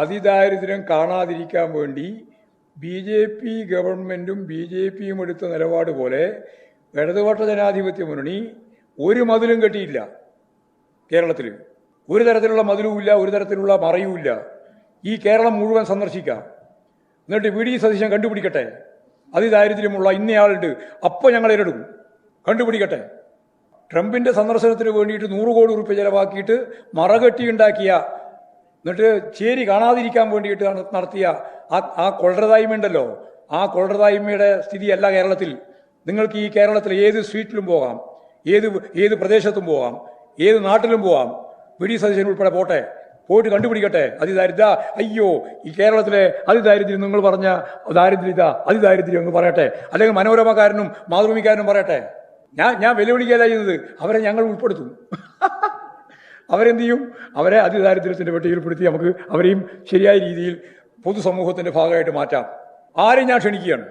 അതിദാരിദ്ര്യം കാണാതിരിക്കാൻ വേണ്ടി BJP ഗവൺമെൻറ്റും BJPയും എടുത്ത നിലപാട് പോലെ ഇടതുപക്ഷ ജനാധിപത്യ മുന്നണി ഒരു മതിലും കെട്ടിയില്ല. കേരളത്തിൽ ഒരു തരത്തിലുള്ള മതിലുമില്ല, ഒരു തരത്തിലുള്ള മറയുമില്ല. ഈ കേരളം മുഴുവൻ സന്ദർശിക്കാം. എന്നിട്ട് VD സതീശൻ കണ്ടുപിടിക്കട്ടെ അതിദാരിദ്ര്യമുള്ള ഇന്നയാളുണ്ട്, അപ്പോൾ ഞങ്ങൾ ഏറ്റെടുക്കും. കണ്ടുപിടിക്കട്ടെ. ട്രംപിൻ്റെ സന്ദർശനത്തിന് വേണ്ടിയിട്ട് 100 കോടി രൂപ ചെലവാക്കിയിട്ട് മറകെട്ടി ഉണ്ടാക്കിയ, എന്നിട്ട് ചേരി കാണാതിരിക്കാൻ വേണ്ടിയിട്ട് നടത്തിയ ആ കൊള്ളരുതായ്മയുണ്ടല്ലോ, ആ കൊള്ളരുതായ്മയുടെ സ്ഥിതിയല്ല കേരളത്തിൽ. നിങ്ങൾക്ക് ഈ കേരളത്തിൽ ഏത് സ്ട്രീറ്റിലും പോകാം, ഏത് പ്രദേശത്തും പോകാം, ഏത് നാട്ടിലും പോകാം. VD സതീശൻ ഉൾപ്പെടെ പോയിട്ട് കണ്ടുപിടിക്കട്ടെ അതിദാരിദ്ര്യ. അയ്യോ, ഈ കേരളത്തിലെ അതിദാരിദ്ര്യം നിങ്ങൾ പറഞ്ഞ ദാരിദ്ര്യത അതിദാരിദ്ര്യം എന്ന് പറയട്ടെ. അല്ലെങ്കിൽ മനോരമക്കാരനും മാതൃഭൂമിക്കാരനും പറയട്ടെ. ഞാൻ വെല്ലുവിളിക്കല്ല ചെയ്യുന്നത്, അവരെ ഞങ്ങൾ ഉൾപ്പെടുത്തും. അവരെന്ത് ചെയ്യും? അവരെ അതിദാരിദ്ര്യത്തിൻ്റെ പട്ടികയിൽപ്പെടുത്തി നമുക്ക് അവരെയും ശരിയായ രീതിയിൽ പൊതുസമൂഹത്തിൻ്റെ ഭാഗമായിട്ട് മാറ്റാം. ആരെയും ഞാൻ ക്ഷണിക്കുകയാണ്.